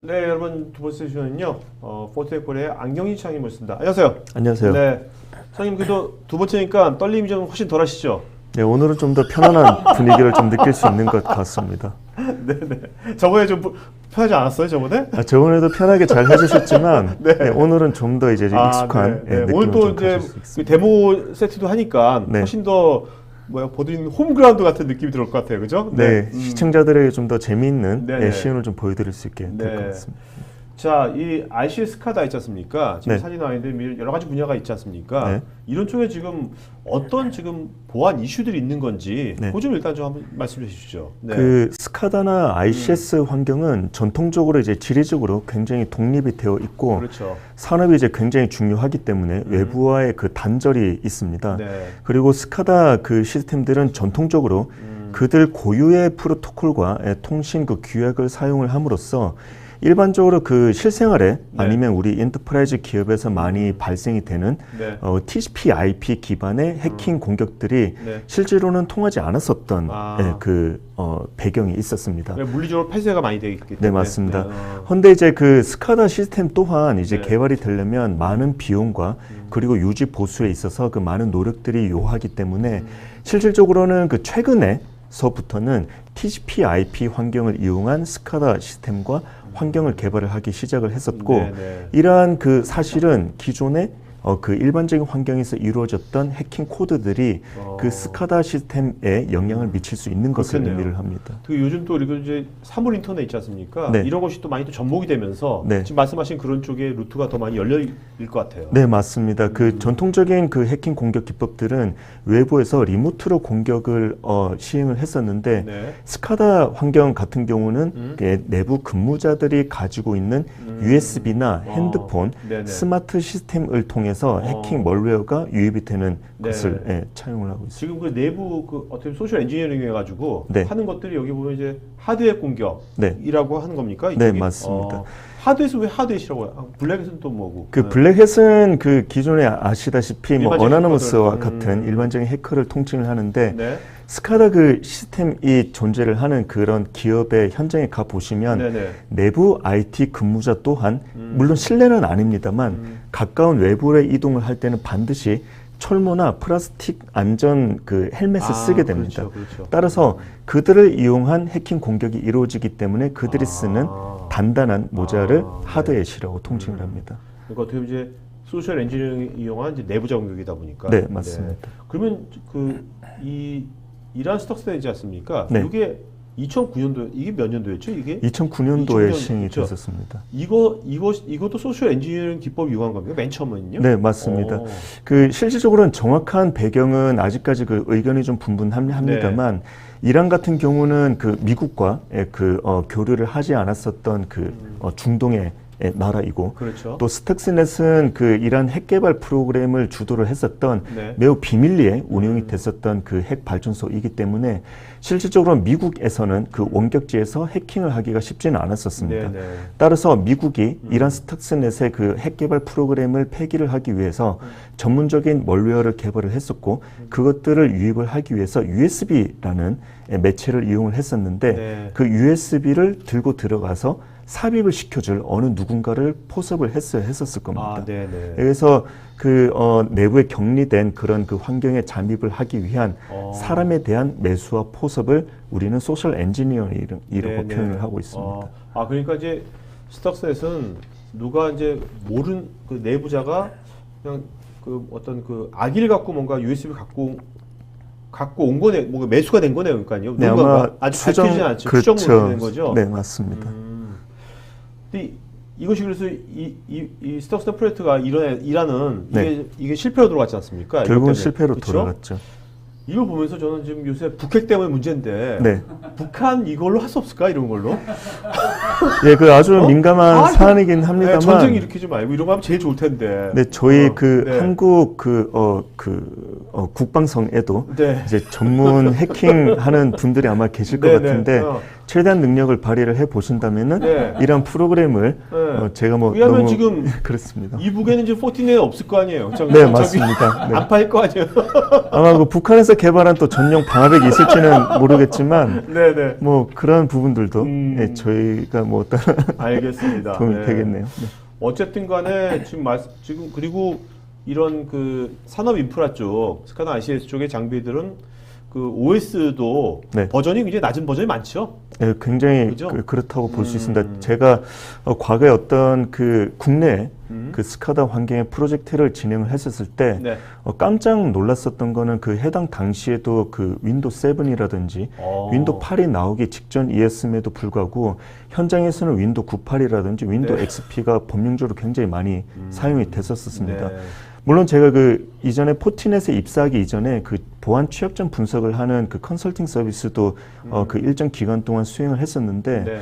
네, 여러분 두 번째 세션은요. 포트에콜의 안경희 차장님 모셨습니다. 안녕하세요. 안녕하세요. 네, 차장님 그래도 두 번째니까 떨림이 좀 훨씬 덜하시죠? 네, 오늘은 좀 더 편안한 분위기를 좀 느낄 수 있는 것 같습니다. 네네. 저번에 좀 편하지 않았어요, 저번에? 저번에도 편하게 잘 해주셨지만 네. 네, 오늘은 좀 더 이제 익숙한 네. 느낌을 오늘 또 좀 이제 가질 수 있습니다. 데모 세트도 하니까 네. 훨씬 더 보드는 홈그라운드 같은 느낌이 들을 것 같아요, 그죠? 네, 시청자들에게 좀 더 재미있는 네네. 시연을 좀 보여드릴 수 있게 될 것 네. 같습니다. 자, 이 RC 스카다 있지 않습니까? 지금 네. 사진 나와 있는데 여러 가지 분야가 있지 않습니까? 네. 이런 쪽에 지금 어떤 지금 보안 이슈들이 있는 건지 네. 그거 좀 일단 좀 한번 말씀해 주시죠. 네. 그 스카다나 ICS 환경은 전통적으로 이제 지리적으로 굉장히 독립이 되어 있고 그렇죠. 산업이 이제 굉장히 중요하기 때문에 외부와의 그 단절이 있습니다. 네. 그리고 스카다 그 시스템들은 전통적으로 그들 고유의 프로토콜과 통신 그 규약을 사용을 함으로써 일반적으로 그 실생활에 아니면 우리 엔터프라이즈 기업에서 많이 발생이 되는 네. TCP/IP 기반의 해킹 공격들이 네. 실제로는 통하지 않았었던 아. 배경이 있었습니다. 물리적으로 폐쇄가 많이 되어 있기 때문에. 네, 맞습니다. 네. 그런데 이제 그 스카다 시스템 또한 이제 네. 개발이 되려면 많은 비용과 그리고 유지 보수에 있어서 그 많은 노력들이 요하기 때문에 실질적으로는 그 최근에서부터는 TCP/IP 환경을 이용한 스카다 시스템과 환경을 개발을 하기 시작을 했었고 네, 네. 이러한 그 사실은 기존에 그 일반적인 환경에서 이루어졌던 해킹 코드들이 그 스카다 시스템에 영향을 미칠 수 있는 것을 그렇겠네요. 의미를 합니다. 그 요즘 또 이거 이제 사물 인터넷 있지 않습니까? 네. 이런 것이 또 많이 또 접목이 되면서 네. 지금 말씀하신 그런 쪽에 루트가 더 많이 열려 있을 것 같아요. 네, 맞습니다. 그 전통적인 그 해킹 공격 기법들은 외부에서 리모트로 공격을 시행을 했었는데 네. 스카다 환경 같은 경우는 내부 근무자들이 가지고 있는 USB나 핸드폰, 네네. 스마트 시스템을 통해서 해킹 멀웨어가 유입이 되는 것을 차용을 하고 있습니다. 지금 그 내부 그 어떻게 소셜 엔지니어링 해가지고 네. 하는 것들이 여기 보면 이제 하드웨어 공격이라고 하는 겁니까? 네, 이쪽이? 맞습니다. 하드에서 왜 하드햇이라고 해요? 블랙햇은 또 뭐고? 그 블랙햇은 그 기존에 아시다시피 뭐 일반적인 어나너머스와 해커들. 같은 일반적인 해커를 통칭을 하는데 네. 스카다 그 시스템이 존재를 하는 그런 기업의 현장에 가 보시면 네네. 내부 IT 근무자 또한 물론 실내는 아닙니다만 가까운 외부에 이동을 할 때는 반드시 철모나 플라스틱 안전 그 헬멧을 쓰게 됩니다. 그렇죠. 따라서 그들을 이용한 해킹 공격이 이루어지기 때문에 그들이 쓰는 단단한 모자를 하드햇이라고 통칭을 합니다. 그러니까 어떻게 보면 이제 소셜 엔지니어링 이용한 이제 내부자 공격이다 보니까. 네, 맞습니다. 그러면 이 이란 스톡스되지 않습니까? 네. 이게 2009년도 이게 몇 년도였죠? 이게 2009년도에 2009년, 시행이 그렇죠? 됐었습니다. 이것도 소셜 엔지니어링 기법 이용한 겁니까? 맨 처음은요? 네, 맞습니다. 오. 그 실질적으로는 정확한 배경은 아직까지 그 의견이 좀 분분합니다만 이란 같은 경우는 그 미국과 교류를 하지 않았었던 중동의 나라이고 그렇죠. 또 스톡스넷은 그 이란 핵 개발 프로그램을 주도를 했었던 네. 매우 비밀리에 운영이 됐었던 그 핵 발전소이기 때문에 실질적으로 미국에서는 그 원격지에서 해킹을 하기가 쉽지는 않았었습니다. 네. 따라서 미국이 이란 스톡스넷의 그 핵 개발 프로그램을 폐기를 하기 위해서 전문적인 멀웨어를 개발을 했었고 그것들을 유입을 하기 위해서 USB라는 매체를 이용을 했었는데 네. 그 USB를 들고 들어가서 삽입을 시켜줄 어느 누군가를 포섭을 했었을 겁니다. 네네. 그래서 내부에 격리된 그런 그 환경에 잠입을 하기 위한 사람에 대한 매수와 포섭을 우리는 소셜 엔지니어링이라고 네네. 표현을 하고 있습니다. 그러니까 이제 스톡스넷은 누가 이제 모르는 그 내부자가 그냥 그 어떤 그 악의를 갖고 뭔가 USB 갖고 온 거네, 뭔가 매수가 된 거네요, 그러니까요. 네, 누군가가 아마 아직 밝혀지지 않죠. 그렇죠. 추정으로 된 거죠. 네, 맞습니다. 근데 이것이 그래서 이 스톡스넷 프로젝트가 일하는 네. 이게 실패로 돌아갔지 않습니까? 이것 결국은 때문에. 실패로 그쵸? 돌아갔죠. 이걸 보면서 저는 지금 요새 북핵 때문에 문제인데 네. 북한 이걸로 할 수 없을까 이런 걸로? 예, 그 아주 민감한 사안이긴 합니다만. 네, 전쟁 일으키지 말고 이런 거 하면 제일 좋을 텐데. 네, 저희 네. 한국 국방성에도 네. 이제 전문 해킹하는 분들이 아마 계실 것 네, 같은데 네. 최대한 능력을 발휘를 해 보신다면은 네. 이런 프로그램을 네. 제가 뭐 왜냐하면 너무 지금 그렇습니다. 이북에는 지금 포티넷 없을 거 아니에요. 네, 맞습니다. 네. 안 팔 거 아니에요. 아마 그 북한에서 개발한 또 전용 방화벽이 있을지는 모르겠지만 네네. 뭐 그런 부분들도 네. 저희가 뭐 어떤 알겠습니다. 도움이 네. 되겠네요. 네. 어쨌든 간에 지금 그리고 이런 그 산업 인프라 쪽, 스카다 ICS 쪽의 장비들은 그 OS도 네. 버전이 굉장히 낮은 버전이 많죠. 네, 굉장히 그죠? 그렇다고 볼 수 있습니다. 제가 과거에 어떤 그 국내 그 스카다 환경의 프로젝트를 진행을 했었을 때 네. 깜짝 놀랐었던 거는 그 해당 당시에도 그 윈도우 7이라든지 윈도우 8이 나오기 직전이었음에도 불구하고 현장에서는 윈도우 98이라든지 윈도우 네. XP가 법령적으로 굉장히 많이 사용이 됐었습니다. 네. 물론 제가 그 이전에 포티넷에 입사하기 이전에 그 보안 취약점 분석을 하는 그 컨설팅 서비스도 그 일정 기간 동안 수행을 했었는데 네.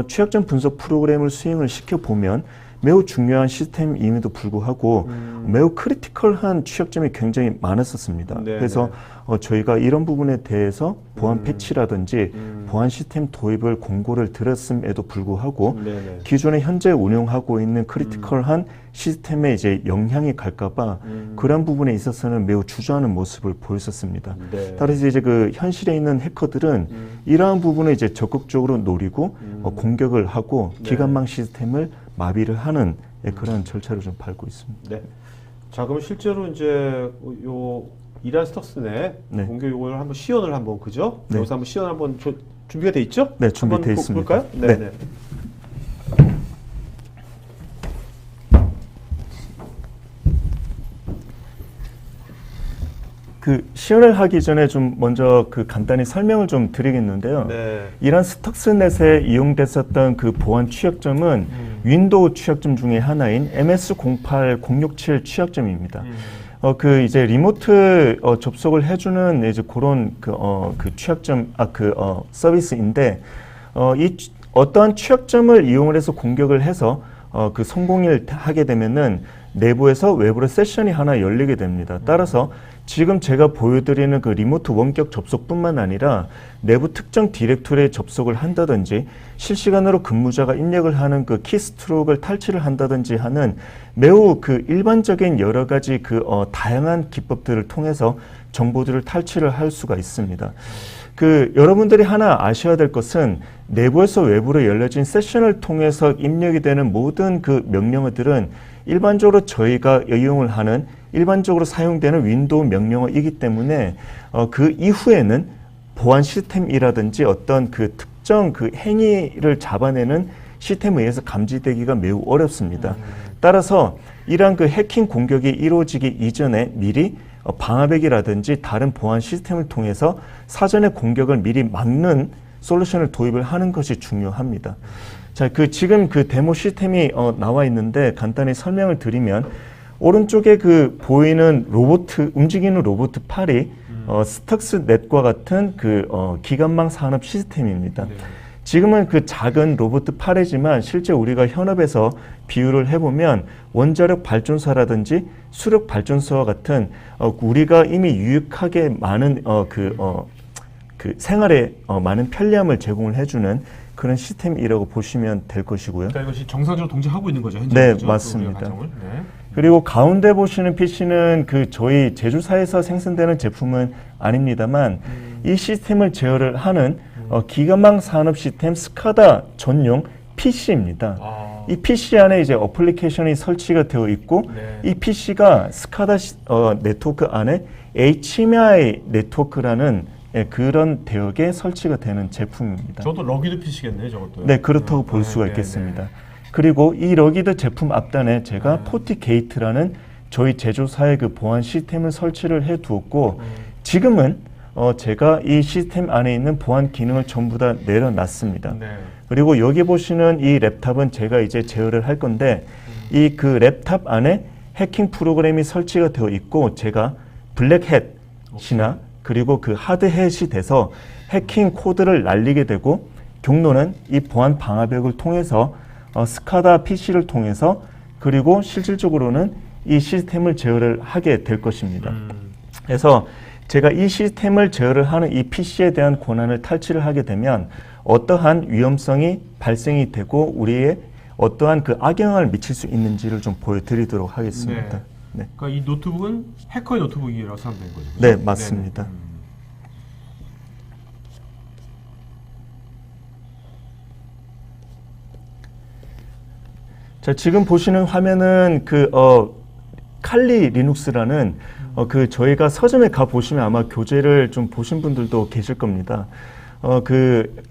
취약점 분석 프로그램을 수행을 시켜 보면 매우 중요한 시스템임에도 불구하고 매우 크리티컬한 취약점이 굉장히 많았었습니다. 네, 그래서 저희가 이런 부분에 대해서 보안 패치라든지 보안 시스템 도입을 공고를 드렸음에도 불구하고 네네. 기존에 현재 운영하고 있는 크리티컬한 시스템에 이제 영향이 갈까봐 그런 부분에 있어서는 매우 주저하는 모습을 보였었습니다. 네. 따라서 이제 그 현실에 있는 해커들은 이러한 부분을 이제 적극적으로 노리고 공격을 하고 네. 기관망 시스템을 마비를 하는 그런 절차를 좀 밟고 있습니다. 네. 자, 그럼 실제로 이제 요 이란 스톡스넷 네. 공개 요걸 한번 시연을 한번 그죠? 네. 여기서 한번 시연 한번 준비가 돼 있죠? 네, 준비돼 한번 있습니다. 볼까요? 네. 네. 그 시연을 하기 전에 좀 먼저 그 간단히 설명을 좀 드리겠는데요. 네. 이란 스톡스넷에 이용됐었던 그 보안 취약점은 윈도우 취약점 중에 하나인 MS-08-067 취약점입니다. 그 이제 리모트 접속을 해주는 이제 그런 그 취약점 서비스인데 어떠한 취약점을 이용을 해서 공격을 해서 그 성공을 하게 되면은 내부에서 외부로 세션이 하나 열리게 됩니다. 따라서 지금 제가 보여드리는 그 리모트 원격 접속뿐만 아니라 내부 특정 디렉토리에 접속을 한다든지 실시간으로 근무자가 입력을 하는 그 키스트로크를 탈취를 한다든지 하는 매우 그 일반적인 여러 가지 그 다양한 기법들을 통해서 정보들을 탈취를 할 수가 있습니다. 그 여러분들이 하나 아셔야 될 것은 내부에서 외부로 열려진 세션을 통해서 입력이 되는 모든 그 명령어들은 일반적으로 저희가 이용을 하는 일반적으로 사용되는 윈도우 명령어이기 때문에 그 이후에는 보안 시스템이라든지 어떤 그 특정 그 행위를 잡아내는 시스템에 의해서 감지되기가 매우 어렵습니다. 따라서 이러한 그 해킹 공격이 이루어지기 이전에 미리 방화벽이라든지 다른 보안 시스템을 통해서 사전에 공격을 미리 막는 솔루션을 도입을 하는 것이 중요합니다. 자, 지금 그 데모 시스템이 나와 있는데 간단히 설명을 드리면 오른쪽에 그 보이는 움직이는 로봇 팔이 스톡스넷과 같은 그 기관망 산업 시스템입니다. 네. 지금은 그 작은 로봇 팔이지만 실제 우리가 현업에서 비유를 해보면 원자력 발전소라든지 수력 발전소와 같은 우리가 이미 유익하게 많은 그 생활에 많은 편리함을 제공을 해주는 그런 시스템이라고 보시면 될 것이고요. 그러니까 이것이 정상적으로 동작하고 있는 거죠, 현재. 네, 그죠? 맞습니다. 네. 그리고 가운데 보시는 PC는 그 저희 제조사에서 생산되는 제품은 아닙니다만 이 시스템을 제어를 하는 기관망 산업 시스템 스카다 전용 PC입니다. 아. 이 PC 안에 이제 어플리케이션이 설치가 되어 있고 네. 이 PC가 스카다 네트워크 안에 HMI 네트워크라는 그런 대역에 설치가 되는 제품입니다. 저도 러기드 PC겠네요, 저것도. 네, 그렇다고 볼 수가 있겠습니다. 네. 그리고 이 러기드 제품 앞단에 제가 포티게이트라는 저희 제조사의 그 보안 시스템을 설치를 해 두었고 지금은 제가 이 시스템 안에 있는 보안 기능을 전부 다 내려놨습니다. 네. 그리고 여기 보시는 이 랩탑은 제가 이제 제어를 할 건데 이 그 랩탑 안에 해킹 프로그램이 설치가 되어 있고 제가 블랙햇이나 그리고 그 하드햇이 돼서 해킹 코드를 날리게 되고 경로는 이 보안 방화벽을 통해서 스카다 PC를 통해서 그리고 실질적으로는 이 시스템을 제어를 하게 될 것입니다. 그래서 제가 이 시스템을 제어를 하는 이 PC에 대한 권한을 탈취를 하게 되면 어떠한 위험성이 발생이 되고 우리의 어떠한 그 악영향을 미칠 수 있는지를 좀 보여드리도록 하겠습니다. 네. 그러니까 이 노트북은 해커의 노트북이라고 생각되는 거죠. 그죠? 네, 맞습니다. 네네. 자, 지금 보시는 화면은 칼리 리눅스라는 그 저희가 서점에 가 보시면 아마 교재를 좀 보신 분들도 계실 겁니다.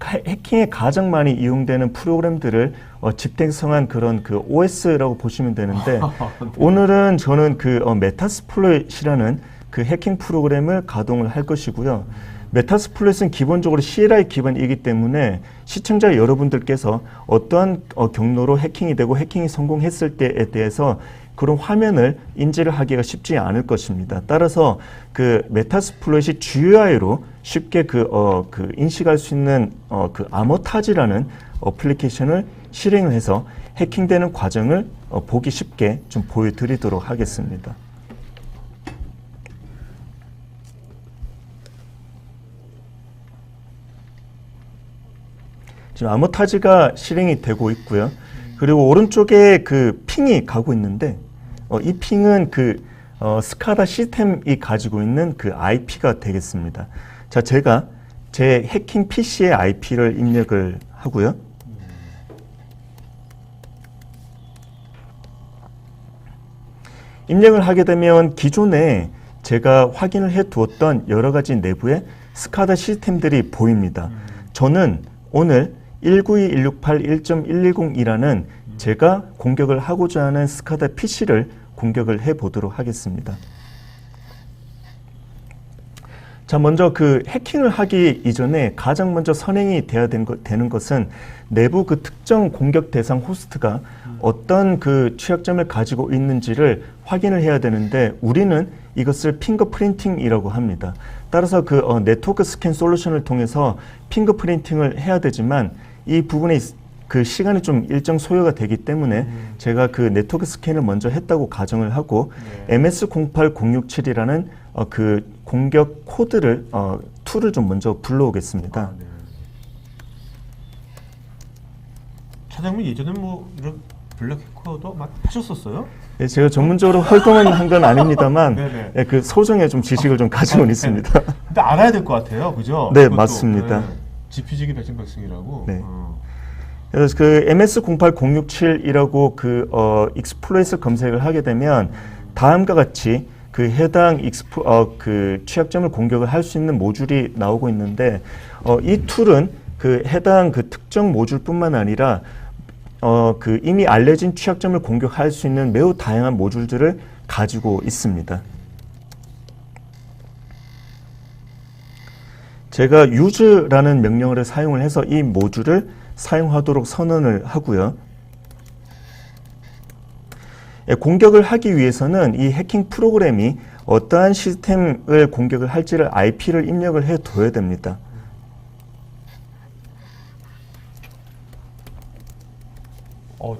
해킹에 가장 많이 이용되는 프로그램들을 집행성한 그런 그 OS라고 보시면 되는데 오늘은 저는 메타스플로잇이라는 그 해킹 프로그램을 가동을 할 것이고요. 메타스플로잇은 기본적으로 CLI 기반이기 때문에 시청자 여러분들께서 어떠한 경로로 해킹이 되고 해킹이 성공했을 때에 대해서 그런 화면을 인지를 하기가 쉽지 않을 것입니다. 따라서 그 메타스플로잇이 GUI로 쉽게 인식할 수 있는 아머타지라는 어플리케이션을 실행을 해서 해킹되는 과정을 보기 쉽게 좀 보여드리도록 하겠습니다. 지금 아머타지가 실행이 되고 있고요. 그리고 오른쪽에 그 핑이 가고 있는데 이 핑은 스카다 시스템이 가지고 있는 그 IP가 되겠습니다. 자, 제가 제 해킹 PC의 IP를 입력을 하고요. 입력을 하게 되면 기존에 제가 확인을 해 두었던 여러 가지 내부의 스카다 시스템들이 보입니다. 저는 오늘 192.168.110이라는 제가 공격을 하고자 하는 스카다 PC를 공격을 해 보도록 하겠습니다. 자, 먼저 그 해킹을 하기 이전에 가장 먼저 선행이 돼야 되는 것은 내부 그 특정 공격 대상 호스트가 어떤 그 취약점을 가지고 있는지를 확인을 해야 되는데 우리는 이것을 핑거프린팅이라고 합니다. 따라서 네트워크 스캔 솔루션을 통해서 핑거프린팅을 해야 되지만 이 부분에 그 시간이 좀 일정 소요가 되기 때문에 제가 그 네트워크 스캔을 먼저 했다고 가정을 하고 MS08067이라는 그 공격 코드를 툴을 좀 먼저 불러오겠습니다. 네. 차장님 예전에 뭐 이런 블랙 해커도 막 하셨었어요? 네, 제가 전문적으로 활동은 한 건 아닙니다만 네, 그 소정의 좀 지식을 좀 가지고 있습니다. 근데 알아야 될 것 같아요, 그죠? 네, 그것도. 맞습니다. 네. 지피지기 백승백승이라고. 네. 그래서 그 MS08067이라고 익스플로잇을 검색을 하게 되면 다음과 같이 그 해당 그 취약점을 공격을 할 수 있는 모듈이 나오고 있는데 이 툴은 그 해당 그 특정 모듈뿐만 아니라 그 이미 알려진 취약점을 공격할 수 있는 매우 다양한 모듈들을 가지고 있습니다. 제가 use라는 명령어를 사용을 해서 이 모듈을 사용하도록 선언을 하고요. 공격을 하기 위해서는 이 해킹 프로그램이 어떠한 시스템을 공격을 할지를 IP를 입력을 해 둬야 됩니다.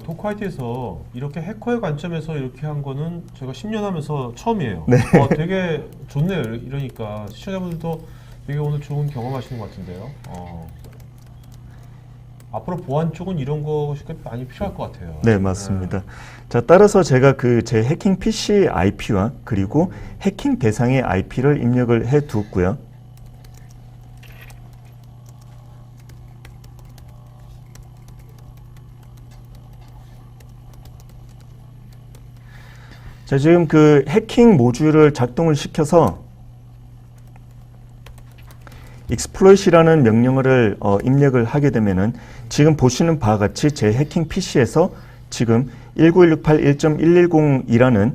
토크화이트에서 이렇게 해커의 관점에서 이렇게 한 거는 제가 10년 하면서 처음이에요. 네. 되게 좋네요. 이러니까 시청자분들도 되게 오늘 좋은 경험하시는 것 같은데요. 앞으로 보안 쪽은 이런 것이 많이 필요할 것 같아요. 네, 맞습니다. 자, 따라서 제가 제 해킹 PC IP와 그리고 해킹 대상의 IP를 입력을 해 두었고요. 자, 지금 그 해킹 모듈을 작동을 시켜서 exploit이라는 명령어를 입력을 하게 되면은 지금 보시는 바와 같이 제 해킹 PC에서 지금 191.168.110이라는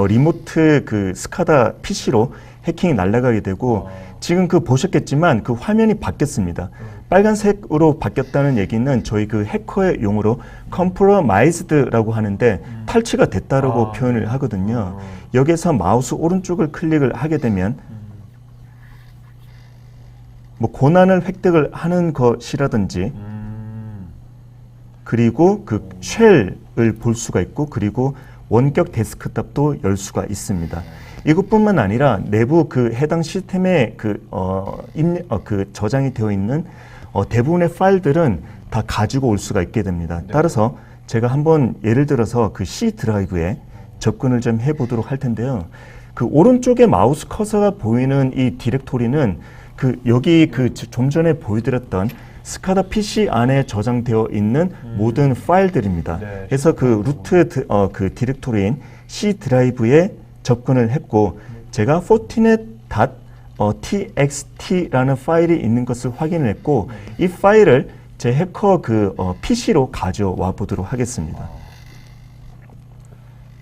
리모트 스카다 PC로 해킹이 날아가게 되고 지금 보셨겠지만 그 화면이 바뀌었습니다. 빨간색으로 바뀌었다는 얘기는 저희 그 해커의 용어로 compromised라고 하는데 탈취가 됐다라고 표현을 하거든요. 여기서 마우스 오른쪽을 클릭을 하게 되면 뭐 고난을 획득을 하는 것이라든지 그리고 그 쉘을 볼 수가 있고 그리고 원격 데스크탑도 열 수가 있습니다. 이것뿐만 아니라 내부 그 해당 시스템에 저장이 되어 있는 대부분의 파일들은 다 가지고 올 수가 있게 됩니다. 네. 따라서 제가 한번 예를 들어서 그 C 드라이브에 접근을 좀 해보도록 할 텐데요. 그 오른쪽에 마우스 커서가 보이는 이 디렉토리는 그 여기 그 좀 전에 보여드렸던 스카다 PC 안에 저장되어 있는 모든 파일들입니다. 네, 그래서 그 루트 그 디렉토리인 C 드라이브에 접근을 했고 제가 fortinet.txt라는 파일이 있는 것을 확인을 했고 이 파일을 제 해커 그 PC로 가져와 보도록 하겠습니다.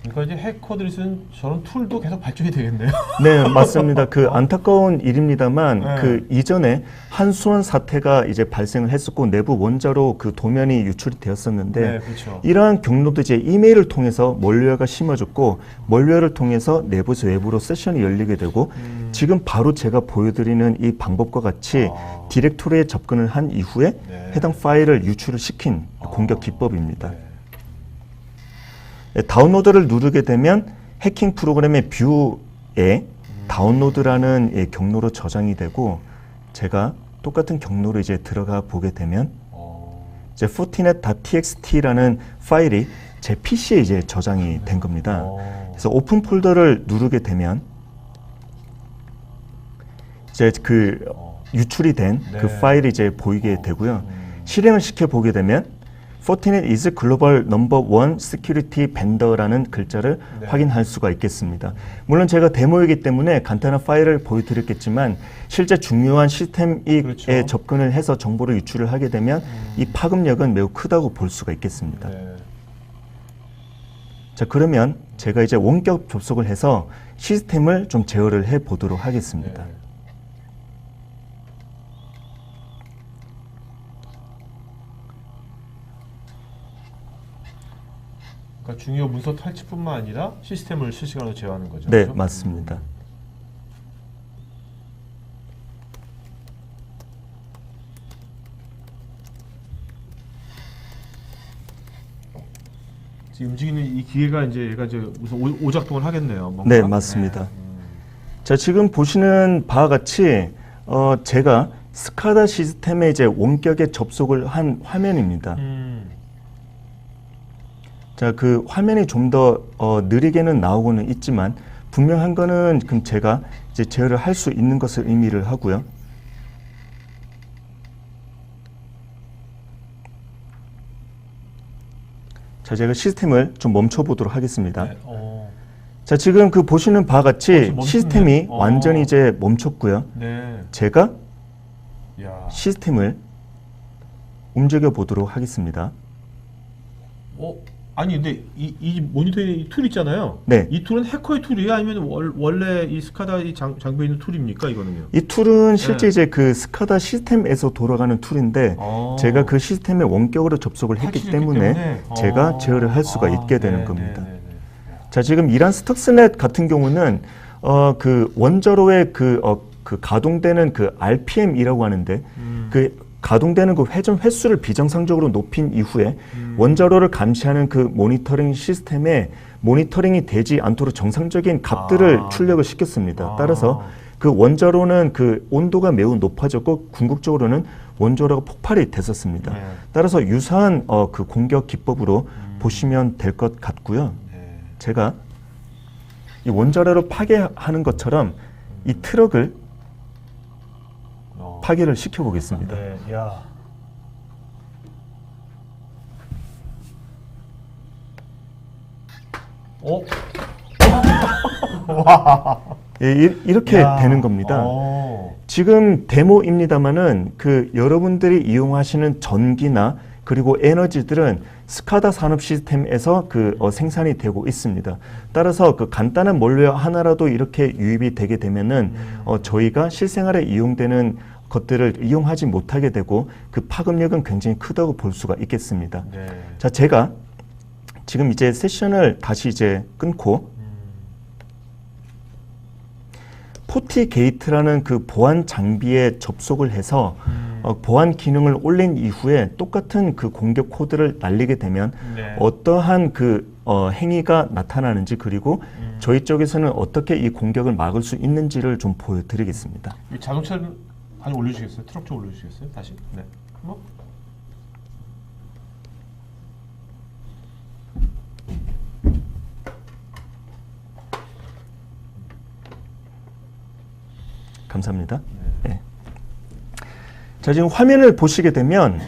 그러니까 이제 해커들이 쓰는 저런 툴도 계속 발전이 되겠네요. 네, 맞습니다. 그 안타까운 일입니다만 네. 그 이전에 한수원 사태가 이제 발생을 했었고 내부 원자로 그 도면이 유출이 되었었는데 네, 그렇죠. 이러한 경로도 이제 이메일을 통해서 멀웨어가 심어졌고 멀웨어를 통해서 내부에서 외부로 세션이 열리게 되고 지금 바로 제가 보여드리는 이 방법과 같이 디렉토리에 접근을 한 이후에 네. 해당 파일을 유출을 시킨 공격 기법입니다. 네. 다운로드를 누르게 되면 해킹 프로그램의 뷰에 다운로드라는 경로로 저장이 되고 제가 똑같은 경로로 이제 들어가 보게 되면 이제 fortinet.txt라는 파일이 제 PC에 이제 저장이 된 겁니다. 그래서 오픈 폴더를 누르게 되면 이제 그 유출이 된 그 네. 파일이 이제 보이게 되고요. 실행을 시켜 보게 되면 Fortinet is global number one security vendor라는 글자를 네. 확인할 수가 있겠습니다. 물론 제가 데모이기 때문에 간단한 파일을 보여드렸겠지만 실제 중요한 시스템에 그렇죠. 접근을 해서 정보를 유출을 하게 되면 이 파급력은 매우 크다고 볼 수가 있겠습니다. 네. 자, 그러면 제가 이제 원격 접속을 해서 시스템을 좀 제어를 해 보도록 하겠습니다. 네. 그러니까 중요 문서 탈취뿐만 아니라 시스템을 실시간으로 제어하는 거죠. 네, 그렇죠? 맞습니다. 지금 움직이는 이 기계가 이제 얘가 이제 무슨 오작동을 하겠네요. 뭔가? 네, 맞습니다. 자, 지금 보시는 바와 같이 제가 스카다 시스템에 이제 원격에 접속을 한 화면입니다. 자, 그 화면이 좀 더 느리게는 나오고는 있지만 분명한 거는 그럼 제가 이제 제어를 할 수 있는 것을 의미를 하고요. 자, 제가 시스템을 좀 멈춰 보도록 하겠습니다. 네. 자, 지금 그 보시는 바와 같이 지금 멈췄네. 시스템이 완전히 이제 멈췄고요. 네. 제가 야. 시스템을 움직여 보도록 하겠습니다. 아니 근데 이 모니터링 툴 있잖아요. 네. 이 툴은 해커의 툴이에요? 아니면 원래 이 스카다 이 장비에 있는 툴입니까 이거는요? 이 툴은 실제 네. 이제 그 스카다 시스템에서 돌아가는 툴인데 제가 그 시스템에 원격으로 접속을 했기 탈취를 때문에 제가 제어를 할 수가 있게 되는 네, 겁니다. 네, 네, 네. 자, 지금 이란 스톡스넷 같은 경우는 그 원자로의 그 가동되는 그 RPM이라고 하는데 그 가동되는 그 회전 횟수를 비정상적으로 높인 이후에 원자로를 감시하는 그 모니터링 시스템에 모니터링이 되지 않도록 정상적인 값들을 출력을 시켰습니다. 따라서 그 원자로는 그 온도가 매우 높아졌고 궁극적으로는 원자로가 폭발이 됐었습니다. 네. 따라서 유사한 그 공격 기법으로 보시면 될 것 같고요. 네. 제가 이 원자로를 파괴하는 것처럼 이 트럭을 파괴를 시켜보겠습니다. 네. 야. 예, 이렇게 야. 되는 겁니다. 지금 데모입니다만은 그 여러분들이 이용하시는 전기나 그리고 에너지들은 스카다 산업 시스템에서 그 생산이 되고 있습니다. 따라서 그 간단한 몰웨어 하나라도 이렇게 유입이 되게 되면은 저희가 실생활에 이용되는 것들을 이용하지 못하게 되고 그 파급력은 굉장히 크다고 볼 수가 있겠습니다. 네. 자, 제가 지금 이제 세션을 다시 이제 끊고 포티게이트라는 그 보안 장비에 접속을 해서 보안 기능을 올린 이후에 똑같은 그 공격 코드를 날리게 되면 네. 어떠한 그 행위가 나타나는지 그리고 저희 쪽에서는 어떻게 이 공격을 막을 수 있는지를 좀 보여드리겠습니다. 이 자동차 다시 올려주시겠어요? 트럭 좀 올려주시겠어요? 다시. 네. 감사합니다. 네. 자, 지금 화면을 보시게 되면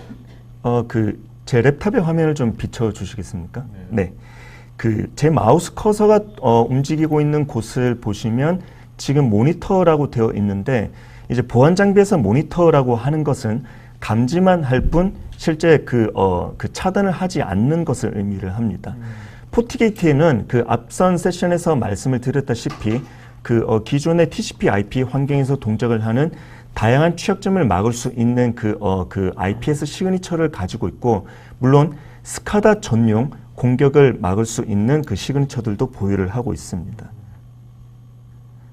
제 랩탑의 화면을 좀 비춰 주시겠습니까? 네. 제 마우스 커서가 움직이고 있는 곳을 보시면 지금 모니터라고 되어 있는데, 이제 보안 장비에서 모니터라고 하는 것은 감지만 할 뿐 실제 그 차단을 하지 않는 것을 의미를 합니다. 포티게이트에는 앞선 세션에서 말씀을 드렸다시피 기존의 TCP/IP 환경에서 동작을 하는 다양한 취약점을 막을 수 있는 IPS 시그니처를 가지고 있고, 물론 스카다 전용 공격을 막을 수 있는 그 시그니처들도 보유를 하고 있습니다.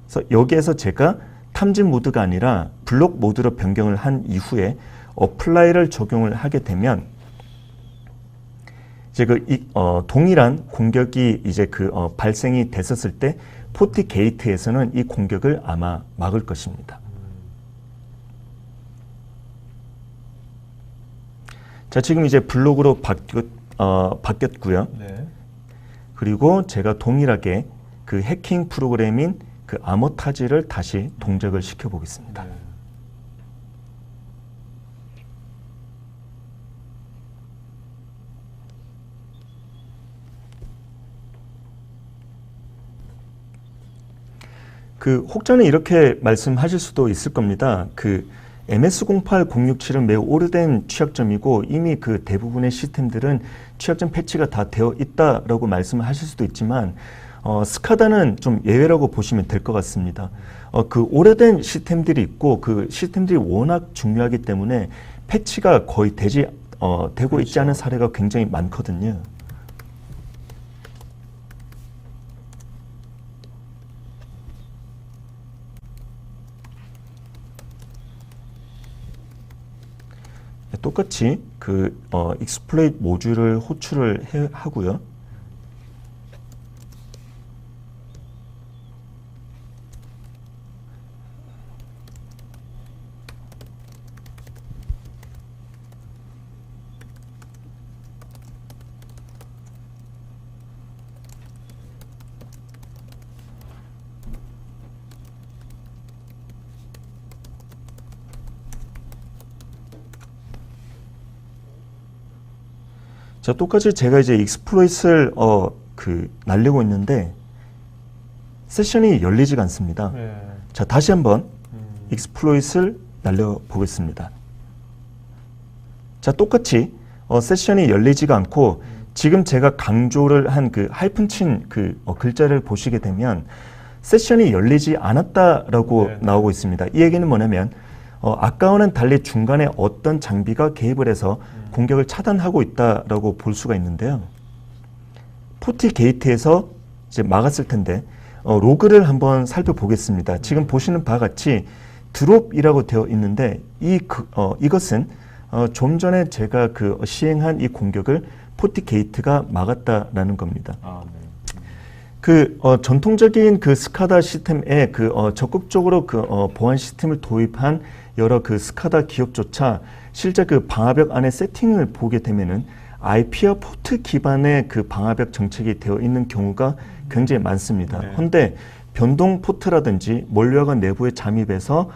그래서 여기에서 제가 탐지 모드가 아니라 블록 모드로 변경을 한 이후에 어플라이를 적용을 하게 되면 이제 동일한 공격이 이제 발생이 됐었을 때 포티 게이트에서는 이 공격을 아마 막을 것입니다. 자, 지금 이제 블록으로 바뀌었고요. 네. 그리고 제가 동일하게 해킹 프로그램인 아머타지를 다시 동작을 시켜 보겠습니다. 네. 혹자는 이렇게 말씀하실 수도 있을 겁니다. MS-08-067은 매우 오래된 취약점이고 이미 대부분의 시스템들은 취약점 패치가 다 되어 있다라고 말씀을 하실 수도 있지만, 스카다는 좀 예외라고 보시면 될 것 같습니다. 오래된 시스템들이 있고 그 시스템들이 워낙 중요하기 때문에 패치가 거의 되고 있지 않은 사례가 굉장히 많거든요. 똑같이 익스플로이트 모듈을 호출을 하고요. 자, 똑같이 제가 이제 익스플로이트를 날리고 있는데 세션이 열리지가 않습니다. 네. 자, 다시 한번 익스플로이트를 날려보겠습니다. 자, 똑같이 세션이 열리지가 않고 지금 제가 강조를 한 하이픈 친 글자를 보시게 되면 세션이 열리지 않았다라고 네. 나오고 있습니다. 이 얘기는 뭐냐면 아까와는 달리 중간에 어떤 장비가 개입을 해서 공격을 차단하고 있다라고 볼 수가 있는데요. 포티 게이트에서 이제 막았을 텐데 로그를 한번 살펴보겠습니다. 지금 보시는 바와 같이 드롭이라고 되어 있는데 이것은 좀 전에 제가 시행한 이 공격을 포티 게이트가 막았다라는 겁니다. 아, 네. 전통적인 스카다 시스템에 적극적으로 보안 시스템을 도입한 여러 스카다 기업조차 실제 방화벽 안에 세팅을 보게 되면은 IP와 포트 기반의 방화벽 정책이 되어 있는 경우가 굉장히 많습니다. 그런데 변동 포트라든지 몰려간 내부에 잠입해서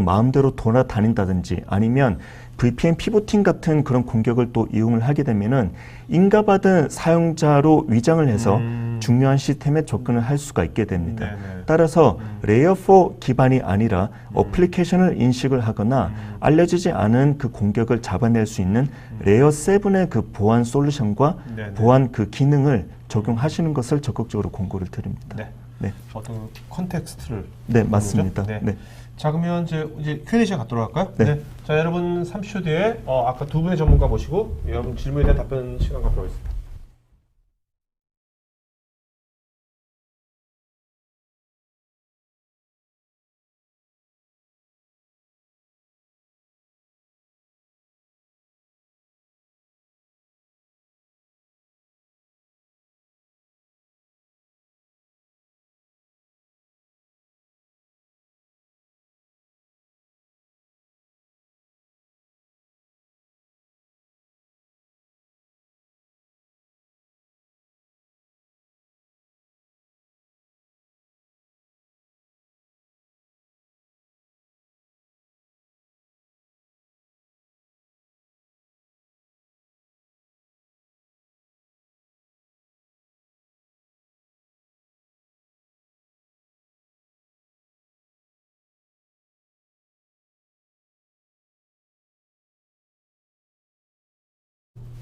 마음대로 돌아다닌다든지 아니면 VPN 피보팅 같은 그런 공격을 또 이용을 하게 되면은 인가받은 사용자로 위장을 해서 중요한 시스템에 접근을 할 수가 있게 됩니다. 네네. 따라서 레이어 4 기반이 아니라 어플리케이션을 인식을 하거나 알려지지 않은 공격을 잡아낼 수 있는 레이어 7의 보안 솔루션과 네네. 보안 기능을 적용하시는 것을 적극적으로 공고를 드립니다. 네. 네. 어떤 컨텍스트를. 네, 보는 맞습니다. 거죠? 네. 네. 자, 그러면 이제 Q&A 시간 갖도록 할까요? 네. 자, 여러분 30초 뒤에 아까 두 분의 전문가 모시고 여러분 질문에 대한 답변 시간 갖도록 하겠습니다.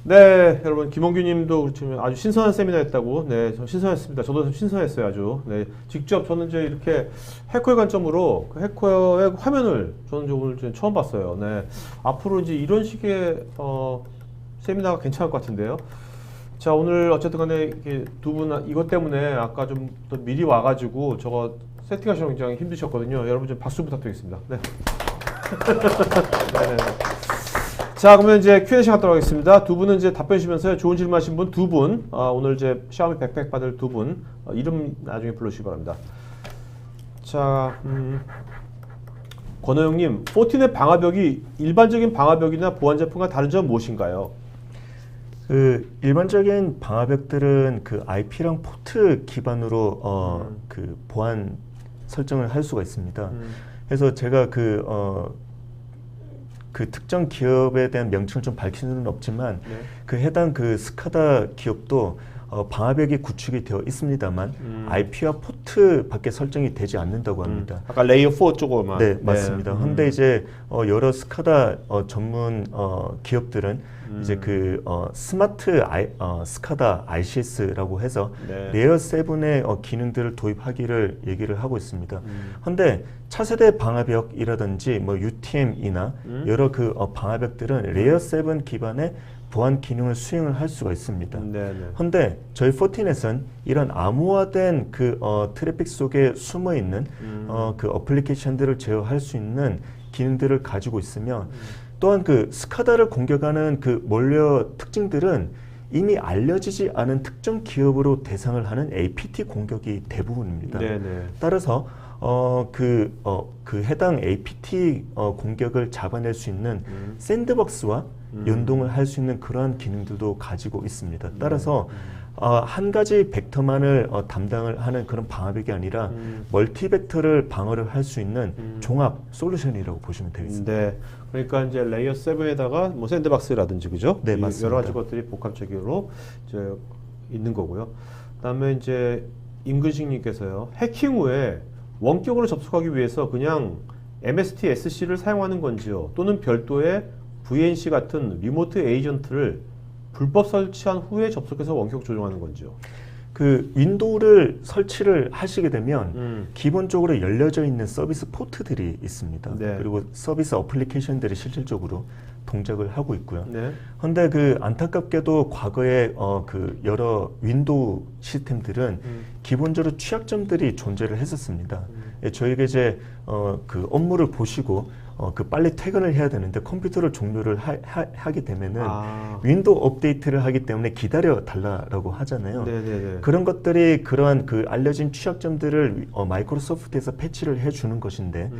네, 여러분 김원규님도 그렇지만 아주 신선한 세미나였다고. 네, 저 신선했습니다. 저도 좀 신선했어요, 아주. 네, 직접 저는 이제 이렇게 해커의 관점으로 그 해커의 화면을 저는 오늘 좀 처음 봤어요. 네, 앞으로 이제 이런 식의 세미나가 괜찮을 것 같은데요. 자, 오늘 어쨌든간에 두 분 이것 때문에 아까 좀 더 미리 와가지고 저거 세팅하시는 굉장히 힘드셨거든요. 여러분 좀 박수 부탁드리겠습니다. 네. 네네. 자, 그러면 이제 Q&A 시간 갖도록 하겠습니다. 두 분은 이제 답변 주시면서 좋은 질문 하신 분 두 분, 오늘 이제 샤오미 백팩 받을 두 분, 이름 나중에 불러주시기 바랍니다. 자, 권호영님, 포틴의 방화벽이 일반적인 방화벽이나 보안 제품과 다른 점은 무엇인가요? 그 일반적인 방화벽들은 그 IP랑 포트 기반으로 그 보안 설정을 할 수가 있습니다. 그래서 제가 그 특정 기업에 대한 명칭을 좀 밝힐 수는 없지만 네. 그 해당 그 스카다 기업도 방화벽이 구축이 되어 있습니다만 IP와 포트밖에 설정이 되지 않는다고 합니다. 아까 레이어 4 쪽으로만. 네, 맞습니다. 근데 이제 여러 스카다 전문 기업들은 이제 그 스마트 스카다 RCS라고 해서 네. 레이어 7의 기능들을 도입하기를 얘기를 하고 있습니다. 근데 차세대 방화벽이라든지 뭐 UTM이나 여러 그 방화벽들은 레이어 7 기반의 보안 기능을 수행을 할 수가 있습니다. 그런데 저희 포티넷은 이런 암호화된 그 트래픽 속에 숨어 있는 그 어플리케이션들을 제어할 수 있는 기능들을 가지고 있으며 또한 그 스카다를 공격하는 그 몰려 특징들은 이미 알려지지 않은 특정 기업으로 대상을 하는 APT 공격이 대부분입니다. 따라서 그 해당 APT 공격을 잡아낼 수 있는 샌드박스와 연동을 할 수 있는 그러한 기능들도 가지고 있습니다. 따라서 한 가지 벡터만을 담당을 하는 그런 방화벽이 아니라 멀티 벡터를 방어를 할 수 있는 종합 솔루션이라고 보시면 되겠습니다. 네, 그러니까 이제 레이어 7에다가 뭐 샌드박스라든지 그죠? 네, 맞습니다. 여러 가지 것들이 복합적으로 이제 있는 거고요. 그다음에 이제 임근식님께서요, 해킹 후에 원격으로 접속하기 위해서 그냥 MST SC를 사용하는 건지요? 또는 별도의 VNC 같은 리모트 에이전트를 불법 설치한 후에 접속해서 원격 조정하는 건지요? 그 윈도우를 설치를 하시게 되면 기본적으로 열려져 있는 서비스 포트들이 있습니다. 네. 그리고 서비스 어플리케이션들이 실질적으로 동작을 하고 있고요. 네. 그런데 그 안타깝게도 과거에 그 여러 윈도우 시스템들은 기본적으로 취약점들이 존재를 했었습니다. 저희가 이제 그 업무를 보시고 그 빨리 퇴근을 해야 되는데 컴퓨터를 종료를 하게 되면은 윈도우 업데이트를 하기 때문에 기다려 달라라고 하잖아요. 네네네. 그런 것들이 그러한 그 알려진 취약점들을 마이크로소프트에서 패치를 해주는 것인데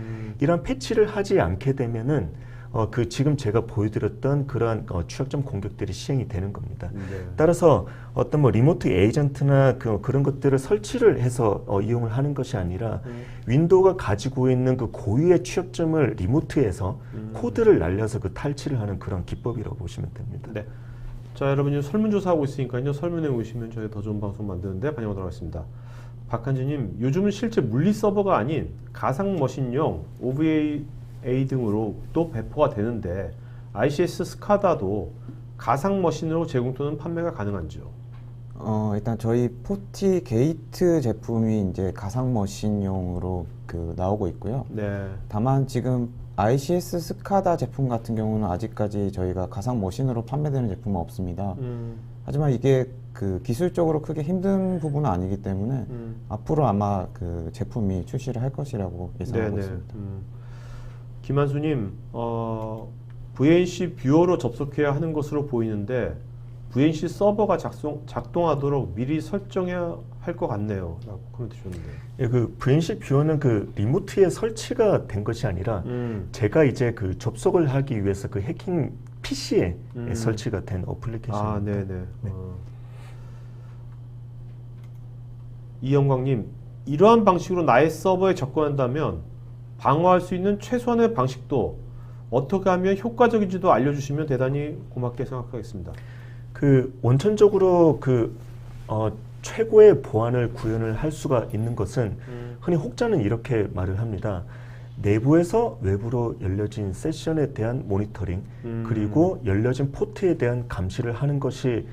이런 패치를 하지 않게 되면은 그 지금 제가 보여드렸던 그러한 취약점 공격들이 시행이 되는 겁니다. 따라서 어떤 뭐 리모트 에이전트나 그런 것들을 설치를 해서 이용을 하는 것이 아니라 윈도우가 가지고 있는 그 고유의 취약점을 리모트에서 코드를 날려서 그 탈취를 하는 그런 기법이라고 보시면 됩니다. 네. 자, 여러분 설문조사하고 있으니까요. 설문에 오시면 저희 더 좋은 방송 만드는데 반영하도록 하겠습니다. 박한지님, 요즘은 실제 물리 서버가 아닌 가상 머신용 OVA 등으로 또 배포가 되는데 ICS 스카다도 가상 머신으로 제공 또는 판매가 가능한지요? 일단 저희 포티 게이트 제품이 이제 가상 머신용으로 나오고 있고요. 네. 다만 지금 ICS 스카다 제품 같은 경우는 아직까지 저희가 가상 머신으로 판매되는 제품은 없습니다. 하지만 이게 그 기술적으로 크게 힘든 부분은 아니기 때문에 앞으로 아마 그 제품이 출시를 할 것이라고 예상하고 있습니다. 김한수님, VNC 뷰어로 접속해야 하는 것으로 보이는데 VNC 서버가 작동하도록 미리 설정해야 할 것 같네요. 라고 그렇게 주셨는데. 예, 그 VNC 뷰어는 그 리모트에 설치가 된 것이 아니라 제가 이제 그 접속을 하기 위해서 그 해킹 PC에 설치가 된 어플리케이션입니다. 네네. 네. 이영광님, 이러한 방식으로 나의 서버에 접근한다면 방어할 수 있는 최소한의 방식도 어떻게 하면 효과적인지도 알려주시면 대단히 고맙게 생각하겠습니다. 그 원천적으로 최고의 보안을 구현을 할 수가 있는 것은 흔히 혹자는 이렇게 말을 합니다. 내부에서 외부로 열려진 세션에 대한 모니터링 그리고 열려진 포트에 대한 감시를 하는 것이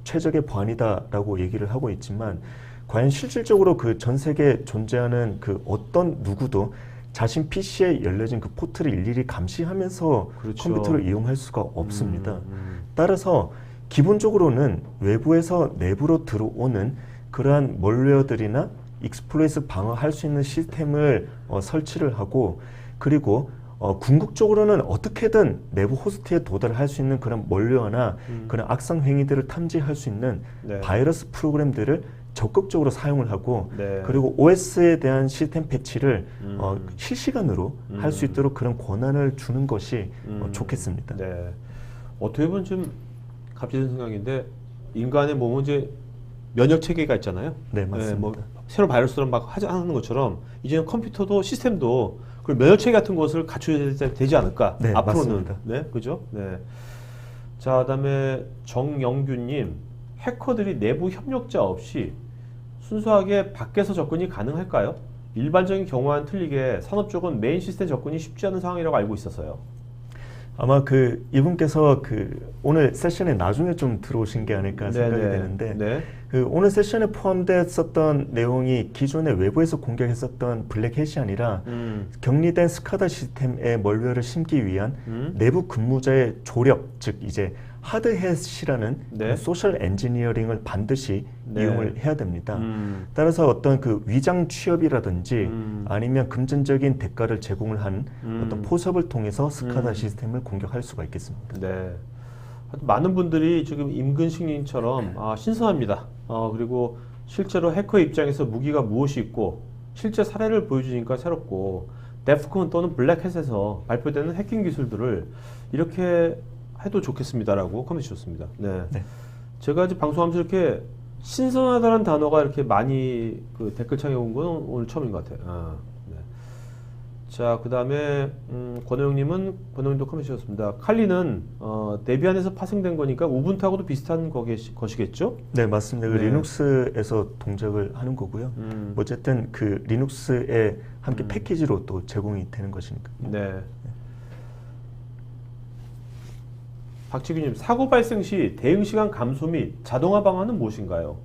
최적의 보안이다라고 얘기를 하고 있지만 과연 실질적으로 그 전 세계에 존재하는 그 어떤 누구도 자신 PC에 열려진 그 포트를 일일이 감시하면서 그렇죠. 컴퓨터를 이용할 수가 없습니다. 따라서 기본적으로는 외부에서 내부로 들어오는 그러한 멀웨어들이나 익스플로이트 방어할 수 있는 시스템을 설치를 하고 그리고 궁극적으로는 어떻게든 내부 호스트에 도달할 수 있는 그런 멀웨어나 그런 악성 행위들을 탐지할 수 있는 네. 바이러스 프로그램들을 적극적으로 사용을 하고 네. 그리고 OS에 대한 시스템 패치를 실시간으로 할 수 있도록 그런 권한을 주는 것이 좋겠습니다. 네. 어떻게 보면 좀 갑자기 든 생각인데 인간의 몸은 이제 면역 체계가 있잖아요. 네, 맞습니다. 뭐 새로운 바이러스를 막 하는 것처럼 이제는 컴퓨터도 시스템도 그 면역 체계 같은 것을 갖춰야 되지 않을까? 네, 앞으로는. 맞습니다. 네, 그죠? 네. 자, 그다음에 정영규님, 해커들이 내부 협력자 없이 순수하게 밖에서 접근이 가능할까요? 일반적인 경우와는 틀리게 산업 쪽은 메인 시스템 접근이 쉽지 않은 상황이라고 알고 있어서요. 아마 그 이분께서 그 오늘 세션에 나중에 좀 들어오신 게 아닐까 생각이 되는데 네. 그 오늘 세션에 포함됐었던 내용이 기존에 외부에서 공격했었던 블랙햇이 아니라 격리된 스카다 시스템에 멀웨어를 심기 위한 내부 근무자의 조력, 즉 이제 하드햇이라는 네. 소셜 엔지니어링을 반드시 네. 이용을 해야 됩니다. 따라서 어떤 그 위장 취업이라든지 아니면 금전적인 대가를 제공을 한 어떤 포섭을 통해서 스카다 시스템을 공격할 수가 있겠습니다. 네. 많은 분들이 지금 임근식님처럼 신선합니다. 그리고 실제로 해커 입장에서 무기가 무엇이 있고 실제 사례를 보여주니까 새롭고 데프콘 또는 블랙햇에서 발표되는 해킹 기술들을 이렇게 해도 좋겠습니다라고 코멘트 주셨습니다. 네. 네. 제가 이제 방송하면서 이렇게 신선하다는 단어가 이렇게 많이 그 댓글창에 온 건 오늘 처음인 것 같아요. 네. 자, 그 다음에 권호영님도 코멘트 주셨습니다. 칼리는 데비안에서 파생된 거니까 우분투하고도 비슷한 것이겠죠? 네, 맞습니다. 그 네. 리눅스에서 동작을 하는 거고요. 어쨌든 그 리눅스에 함께 패키지로 또 제공이 되는 것이니까. 네. 박지규님, 사고 발생 시 대응 시간 감소 및 자동화 방안은 무엇인가요?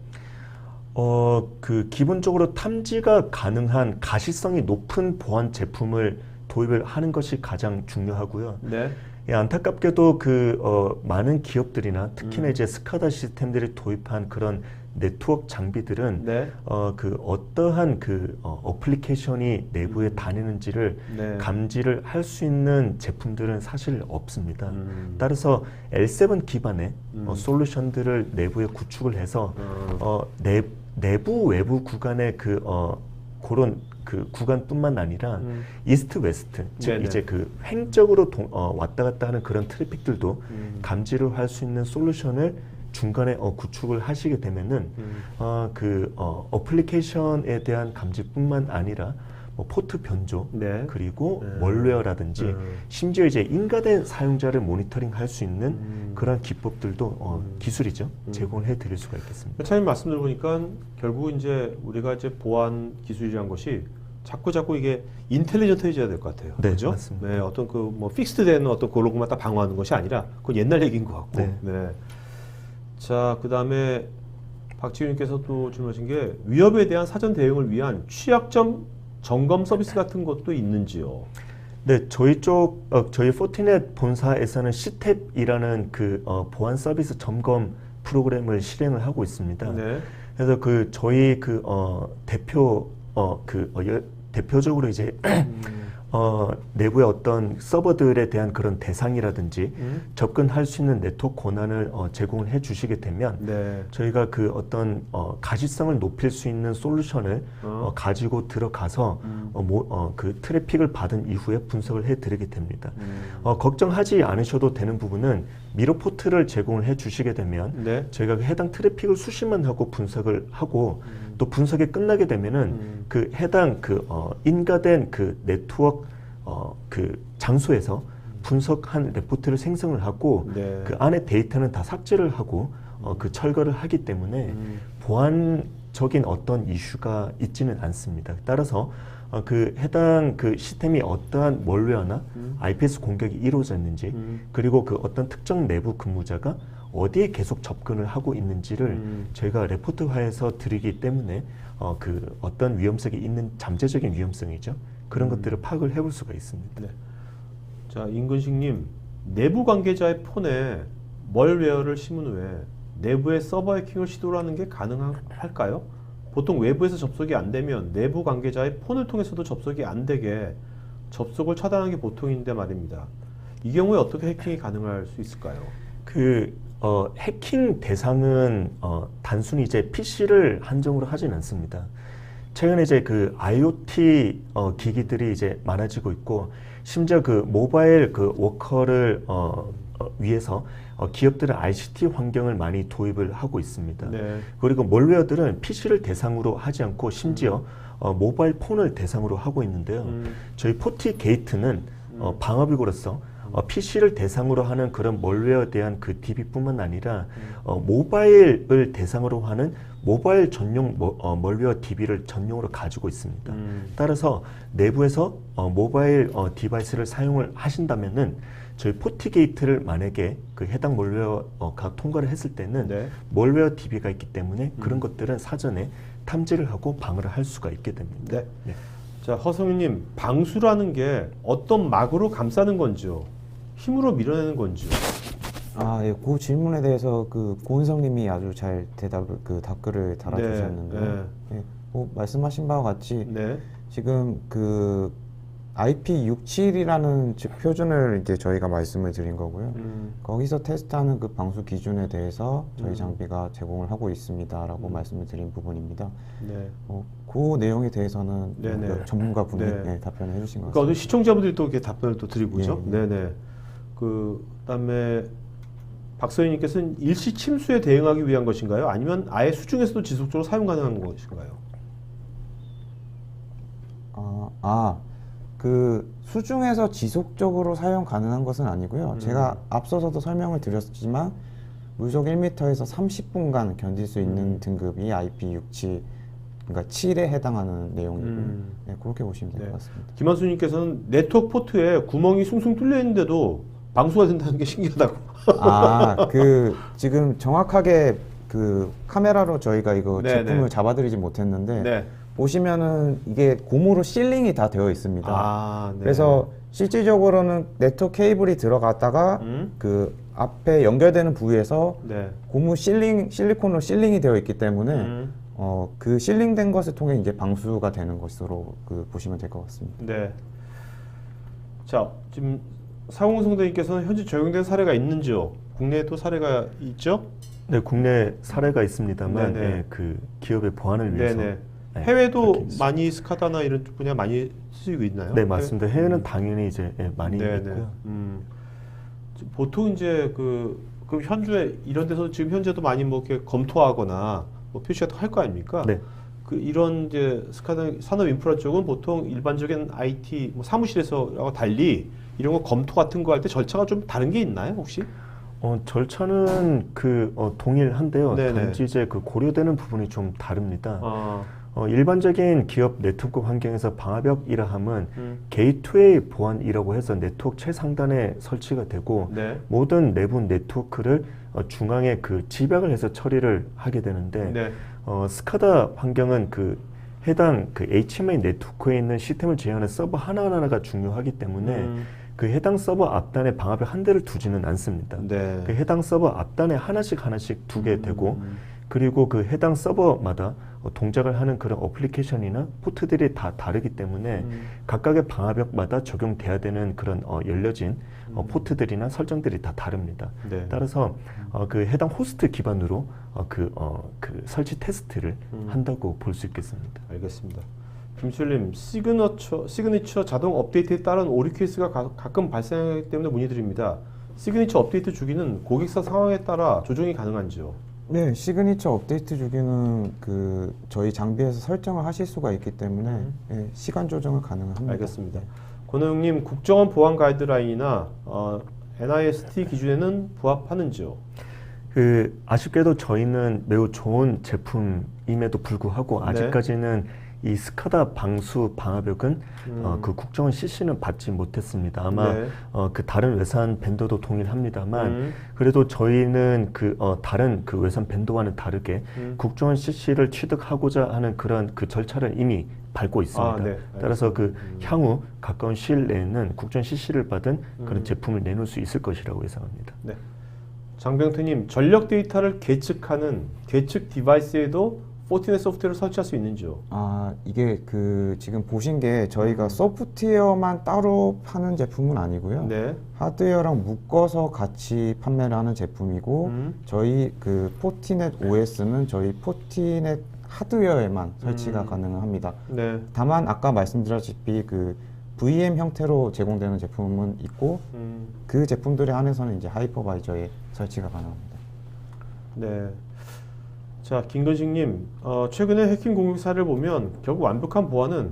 그 기본적으로 탐지가 가능한 가시성이 높은 보안 제품을 도입을 하는 것이 가장 중요하고요. 네. 예, 안타깝게도 그 많은 기업들이나 특히나 이제 스카다 시스템들이 도입한 그런 네트워크 장비들은 네. 그 어떠한 그 어플리케이션이 내부에 다니는지를 네. 감지를 할 수 있는 제품들은 사실 없습니다. 따라서 L7 기반의 솔루션들을 내부에 구축을 해서 내부 외부 구간의 그 그런 그 구간뿐만 아니라 이스트 웨스트 즉 네네. 이제 그 횡적으로 왔다 갔다 하는 그런 트래픽들도 감지를 할 수 있는 솔루션을 중간에 구축을 하시게 되면은 어플리케이션에 대한 감지뿐만 아니라 뭐 포트 변조 네. 그리고 멀웨어라든지 심지어 이제 인가된 사용자를 모니터링할 수 있는 그런 기법들도 기술이죠 제공을 해드릴 수가 있겠습니다. 차장님 말씀 들어보니까 결국 이제 우리가 이제 보안 기술이란 것이 자꾸 이게 인텔리전트해져야 될 것 같아요. 네, 그죠? 맞습니다. 네, 어떤 그 뭐 픽스된 어떤 그걸로만 딱 방어하는 것이 아니라 그건 옛날 얘기인 것 같고. 네. 네. 자, 그 다음에 박지윤님께서 또 질문하신 게 위협에 대한 사전 대응을 위한 취약점 점검 서비스 같은 것도 있는지요? 네, 저희 포티넷 본사에서는 시탭이라는 그 보안 서비스 점검 프로그램을 실행을 하고 있습니다. 네. 그래서 그 저희 그 대표적으로 이제 내부의 어떤 서버들에 대한 그런 대상이라든지 접근할 수 있는 네트워크 권한을 제공을 해 주시게 되면 네. 저희가 그 어떤 가시성을 높일 수 있는 솔루션을 가지고 들어가서 그 트래픽을 받은 이후에 분석을 해 드리게 됩니다. 걱정하지 않으셔도 되는 부분은 미러 포트를 제공을 해 주시게 되면 네. 저희가 그 해당 트래픽을 수신만 하고 분석을 하고 또 분석이 끝나게 되면은 그 해당 그 인가된 그 네트워크 그 장소에서 분석한 레포트를 생성을 하고 네. 그 안에 데이터는 다 삭제를 하고 그 철거를 하기 때문에 보안적인 어떤 이슈가 있지는 않습니다. 따라서 그 해당 그 시스템이 어떠한 멀웨어나 IPS 공격이 이루어졌는지 그리고 그 어떤 특정 내부 근무자가 어디에 계속 접근을 하고 있는지를 저희가 레포트화해서 드리기 때문에 그 어떤 위험성이 있는 잠재적인 위험성이죠. 그런 것들을 파악을 해볼 수가 있습니다. 네. 자, 임근식님, 내부 관계자의 폰에 멀웨어를 심은 후에 내부의 서버 해킹을 시도하는 게 가능할까요? 보통 외부에서 접속이 안 되면 내부 관계자의 폰을 통해서도 접속이 안 되게 접속을 차단하는 게 보통인데 말입니다. 이 경우에 어떻게 해킹이 가능할 수 있을까요? 해킹 대상은 단순히 이제 PC를 한정으로 하진 않습니다. 최근에 이제 그 IoT 기기들이 이제 많아지고 있고, 심지어 그 모바일 그 워커를 위해서 기업들은 ICT 환경을 많이 도입을 하고 있습니다. 네. 그리고 멀웨어들은 PC를 대상으로 하지 않고 심지어 모바일 폰을 대상으로 하고 있는데요. 저희 포티게이트는 방어비고로서 PC를 대상으로 하는 그런 멀웨어에 대한 그 DB뿐만 아니라 모바일을 대상으로 하는 모바일 전용 멀웨어 DB를 전용으로 가지고 있습니다. 따라서 내부에서 모바일 디바이스를 사용을 하신다면은 저희 포티게이트를 만약에 그 해당 멀웨어가 통과를 했을 때는 네. 멀웨어 DB가 있기 때문에 그런 것들은 사전에 탐지를 하고 방어를 할 수가 있게 됩니다. 네. 네. 자, 허성윤님, 방수라는 게 어떤 막으로 감싸는 건지요? 힘으로 밀어내는 건지요? 예, 그 질문에 대해서 그 고은성님이 아주 잘 답글을 달아주셨는데요. 네. 예, 뭐 말씀하신 바와 같이 네. 지금 그 IP67이라는 즉 표준을 이제 저희가 말씀을 드린 거고요. 거기서 테스트하는 그 방수 기준에 대해서 저희 장비가 제공을 하고 있습니다라고 말씀을 드린 부분입니다. 네. 그 내용에 대해서는 네네. 전문가분이 네. 답변을 해주신 것 그러니까 같습니다. 어느 시청자분들이 또 이렇게 답변을 또 드리고 있죠. 예, 네네. 그다음에 박서희님께서는 일시 침수에 대응하기 위한 것인가요? 아니면 아예 수중에서도 지속적으로 사용 가능한 것인가요? 그 수중에서 지속적으로 사용 가능한 것은 아니고요. 제가 앞서서도 설명을 드렸지만 물속 1m에서 30분간 견딜 수 있는 등급이 IP67, 그러니까 7에 해당하는 내용이고요. 네, 그렇게 보시면 될 것 네. 같습니다. 김한수님께서는 네트워크 포트에 구멍이 숭숭 뚫려 있는데도 방수가 된다는 게 신기하다고. 지금 정확하게 그 카메라로 저희가 이거 네, 제품을 네. 잡아드리지 못했는데 네. 보시면은 이게 고무로 실링이 다 되어 있습니다. 네. 그래서 실질적으로는 네트워크 케이블이 들어갔다가 그 앞에 연결되는 부위에서 네. 고무 실리콘으로 실링이 되어 있기 때문에 그 실링된 것을 통해 이제 방수가 되는 것으로 보시면 될 것 같습니다. 네. 자, 지금 사공성대님께서는 현재 적용된 사례가 있는지요? 국내에도 사례가 있죠? 네, 국내 사례가 있습니다만 네네. 예, 그 기업의 보안을 위해서 네네. 네, 해외도 그렇게 있습니다. 많이 스카다나 이런 분야 많이 쓰이고 있나요? 네, 맞습니다. 해외는 당연히 이제 많이 네네. 있고요. 보통 이제 그럼 현주에 이런 데서 지금 현재도 많이 뭐 이렇게 검토하거나 뭐 표시 같은 거 할 거 아닙니까? 네. 이런 이제 스카다 산업 인프라 쪽은 보통 일반적인 IT 뭐 사무실에서하고 달리 이런 거 검토 같은 거 할 때 절차가 좀 다른 게 있나요, 혹시? 절차는 동일한데요. 네네. 단지 이제 그 고려되는 부분이 좀 다릅니다. 아, 일반적인 기업 네트워크 환경에서 방화벽이라 함은 게이트웨이 보안이라고 해서 네트워크 최상단에 설치가 되고 네. 모든 내부 네트워크를 중앙에 그 집약을 해서 처리를 하게 되는데 네. 스카다 환경은 그 해당 그 HMI 네트워크에 있는 시스템을 제어하는 서버 하나하나가 중요하기 때문에 그 해당 서버 앞단에 방화벽 한 대를 두지는 않습니다. 네. 그 해당 서버 앞단에 하나씩 두게 되고 그리고 그 해당 서버마다 동작을 하는 그런 어플리케이션이나 포트들이 다 다르기 때문에 각각의 방화벽마다 적용돼야 되는 그런 열려진 포트들이나 설정들이 다 다릅니다. 네. 따라서 그 해당 호스트 기반으로 그 설치 테스트를 한다고 볼 수 있겠습니다. 알겠습니다. 김철님, 시그니처 자동 업데이트에 따른 오류 케이스가 가끔 발생하기 때문에 문의드립니다. 시그니처 업데이트 주기는 고객사 상황에 따라 조정이 가능한지요? 네, 시그니처 업데이트 주기는 저희 장비에서 설정을 하실 수가 있기 때문에 예, 시간 조정은 가능합니다. 알겠습니다. 권호영님, 국정원 보안 가이드라인이나 NIST 기준에는 부합하는지요? 아쉽게도 저희는 매우 좋은 제품임에도 불구하고 아직까지는 이 스카다 방수 방화벽은 그 국정원 CC는 받지 못했습니다. 아마 네. 그 다른 외산 벤더도 동일합니다만 그래도 저희는 그 다른 그 외산 벤더와는 다르게 국정원 CC를 취득하고자 하는 그런 그 절차를 이미 밟고 있습니다. 아, 네. 따라서 그 향후 가까운 시일 내에는 국정원 CC를 받은 그런 제품을 내놓을 수 있을 것이라고 예상합니다. 네. 장병태님, 전력 데이터를 계측하는 계측 디바이스에도 포티넷 소프트웨어를 설치할 수 있는지요? 아, 이게 그 지금 보신 게 저희가 소프트웨어만 따로 파는 제품은 아니고요. 네. 하드웨어랑 묶어서 같이 판매를 하는 제품이고 저희 그 포티넷 OS는 저희 포티넷 하드웨어에만 설치가 가능합니다. 네. 다만 아까 말씀드렸다시피 그 VM 형태로 제공되는 제품은 있고 그 제품들에 한해서는 이제 하이퍼바이저에 설치가 가능합니다. 네. 자, 김건식님, 최근에 해킹 공격 사례를 보면 결국 완벽한 보안은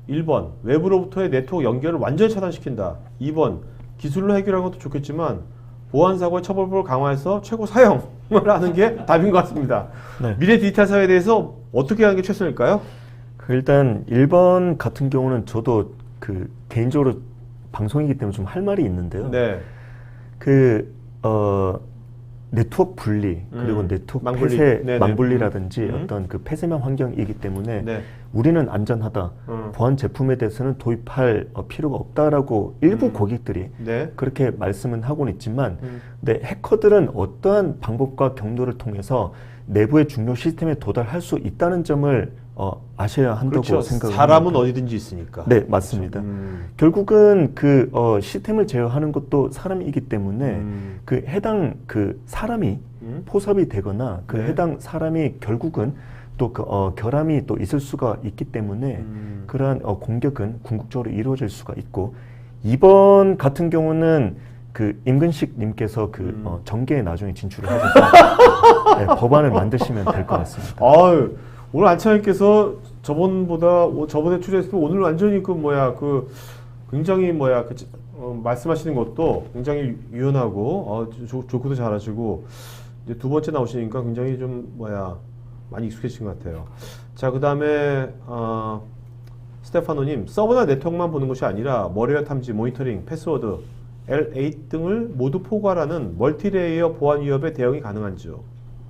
1번, 외부로부터의 네트워크 연결을 완전히 차단시킨다. 2번, 기술로 해결하는 것도 좋겠지만 보안사고의 처벌법을 강화해서 최고 사형을 하는 게 답인 것 같습니다. 네. 미래 디지털 사회에 대해서 어떻게 하는 게 최선일까요? 그 일단 1번 같은 경우는 저도 그 개인적으로 방송이기 때문에 좀 할 말이 있는데요. 네. 그 네트워크 분리 그리고 네트워크 망분리. 폐쇄 네네. 망분리라든지 어떤 그 폐쇄망 환경이기 때문에 네. 우리는 안전하다. 보안 제품에 대해서는 도입할 필요가 없다라고 일부 고객들이 네. 그렇게 말씀은 하고는 있지만 근데 해커들은 어떠한 방법과 경로를 통해서 내부의 중요 시스템에 도달할 수 있다는 점을 아셔야 한다고 그렇죠. 생각합니다. 사람은 어디든지 있으니까. 네, 맞습니다. 결국은 그 시스템을 제어하는 것도 사람이기 때문에 그 해당 그 사람이 포섭이 되거나 그 네. 해당 사람이 결국은 또 그 결함이 또 있을 수가 있기 때문에 그러한 공격은 궁극적으로 이루어질 수가 있고 이번 같은 경우는 그 임근식 님께서 그 정계에 나중에 진출을 하셔서 네, 법안을 만드시면 될 것 같습니다. 아유, 오늘 안창희께서 저번에 출연했을 때 오늘 완전히 굉장히 말씀하시는 것도 굉장히 유연하고 조크도 잘하시고 이제 두 번째 나오시니까 굉장히 좀 많이 익숙해진 것 같아요. 자, 그 다음에 스테파노님, 서버나 네트워크만 보는 것이 아니라 머리웨어 탐지, 모니터링, 패스워드, L8 등을 모두 포괄하는 멀티레이어 보안 위협에 대응이 가능한지요?